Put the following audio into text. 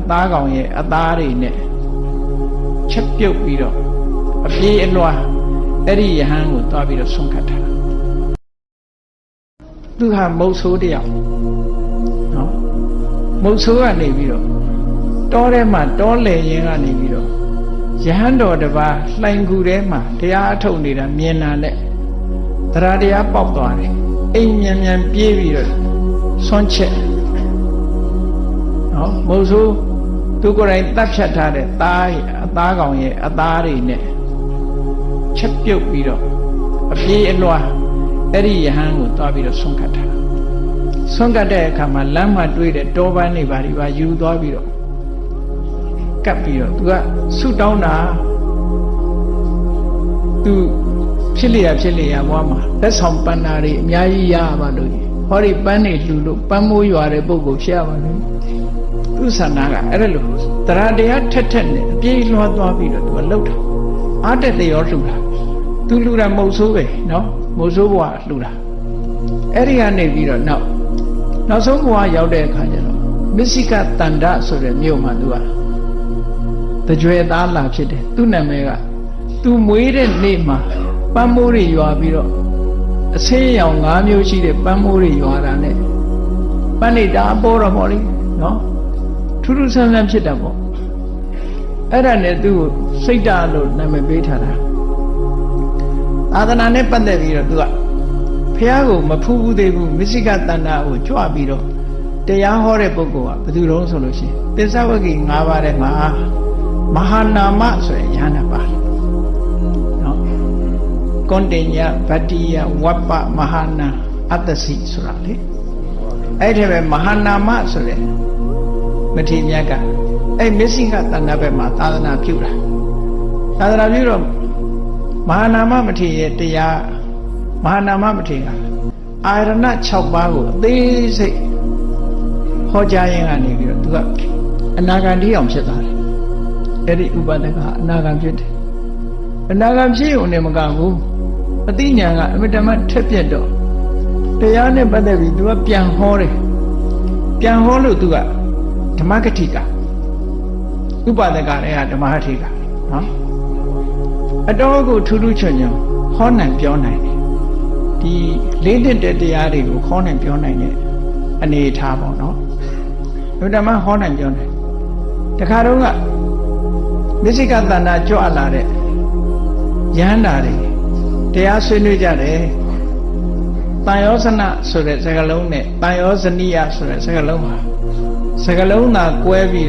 သားကောင်ရဲ့အသားတွေနဲ့ချက်ပြုတ်ပြီးတော့အပြေးအလွှာအဲ့ဒီယဟန်ကိုသွားပြီးတော့ဆုံးခတ်ထားသူဟာမုတ်ဆိုးတယောက်နော်မုတ်ဆိုးကနေပြီးတော့တောထဲမှာတောလေရင်ကနေပြီးတော့ယဟန်တော်တစ်ပါးလှိုင်ကူထဲမှာတရားအထုတ်နေတာမြင်လာနဲ့တရားပေါက်သွားတယ်အိမ်မြန်မြန်ပြေးပြီးတော့ဆွန့်ချက်နော်မုတ်ဆိုးသူကိုယ်တိုင်တတ်ဖြတ်ထားတဲ့သားရဲ့အသားကောင်ရဲ့အသားတွေနဲ့ချက်ပြုတ်ပြီးတော့အပြေးအလွှာအဲ့ဒီယဟန်ကိုသွားပြီးတော့ဆုံးခတ်ထားဆုံးခတ်တဲ့အခါမှာလမ်းမှာတွေ့တဲ့တောပန်းတွေပါယူသွားပြီးတော့ကပ်ပြီးတော့သူကဆုတောင်းတာသူဖြစ်လျာဘွားမှာလက်ဆောင်ပန်းနာတွေအများကြီးရပါလို့ဟောဒီပန်းတွေလှူလို့ပန်းမိုးရွာတဲ့ပုဂ္ဂိုလ်ဖြစ်ရပါလို့သူဆန္ဒကအဲ့ဒါလို့တရားထက်နဲ့အပြေးလွှားသွားပြီးတော့သူကလှုပ်တာအားတက်တယ်ရောလှူတာသူလှူတာမဟုတ်ဆိုးပဲနော်မဟုတ်ဆိုးဘွားလှူတာအဲ့ဒီကနေပြီးတော့နောက်ဆုံးဘွားရောက်တဲ့အခါကျတော့မစ္စိကတန္တဆိုတဲ့မြို့မှာသူကတကြွယ်သားလာဖြစ်တယ်သူ့နာမည်ကသူမွေးတဲ့နေ့မှာပန်းမိုးတွေရွာပြီးတော့အဆင်းရောင်၅မျိုးရှိတဲ့ပန်းမိုးတွေရွာတာနဲ့ပန်းနေတာပေါ်တော့ပေါ့လေနော်ထူးထူးဆန်းဆန်းဖြစ်တာပေါ့အဲ့ဒါနဲ့သူ့ကိုစိတ်ဓာတ်လို့နာမည်ပေးထားတာသာသနာနဲ့ပတ်သက်ပြီးတော့သူကဖះကိုမဖူးဘူးသေးဘူးမစ္စိကတန္တာကိုကြွပြီးတော့တရားဟောတဲ့ပုဂ္ဂိုလ်ကဘယ်သူတုံးဆိုလို့ရှိရင်သစ္စာဝဂ္ဂိ၅ပါးထဲမှာမဟာနာမဆိုရင်ယန္တာပါနော်ကွန်တင်ညာဗတ္တိယဝပ္ပမဟာနာအတ္တစီဆိုတာလေအဲ့ဒီပဲမဟာနာမဆိုတဲ့မထေရမြတ်ကအဲ့မစ္စိကတန္တာဘက်မှာသာသနာပြုတာသာသနာပြုတော့မဟာနာမမထေရရဲ့တရားမဟာနာမမထေရအာရဏ6ပါးကိုအသေးစိတ်ဟောကြားရင်းကနေပြီးတော့သူကအနာဂံတိအောင်ဖြစ်သွားတယ်အဲ့ဒီဥပဒကအနာဂံဖြစ်တယ်အနာဂံဖြစ်ုံနဲ့မကဘူးအသိဉာဏ်ကအမြဲတမ်းထက်ပြက်တော့တရားနဲ့ပတ်သက်ပြီးသူကပြန်ဟောတယ်ပြန်ဟောလို့သူကဓမ္မဂတိကဥပဒကလည်းဓမ္မဂတိကနော်အတော်ကိုထူးထူးချွန်ချွန်ဟောနိုင်ပြောနိုင်တယ်ဒီလေးနှစ်တဲ့တရားတွေကိုခေါ်နိုင်ပြောနိုင်တဲ့အနေအထားပေါ့နော်ဘုရားမဟောနိုင်ပြောနိုင်တခါတော့ကမစ္စိကတန္တာကြွလာတဲ့ယန္တာတွေတရားဆွေးနွေးကြတယ်တန်ယောဇနဆိုတဲ့စကားလုံးနဲ့တန်ယောဇနိယဆိုတဲ့စကားလုံးမှာစကားလုံးသာကွဲပြီး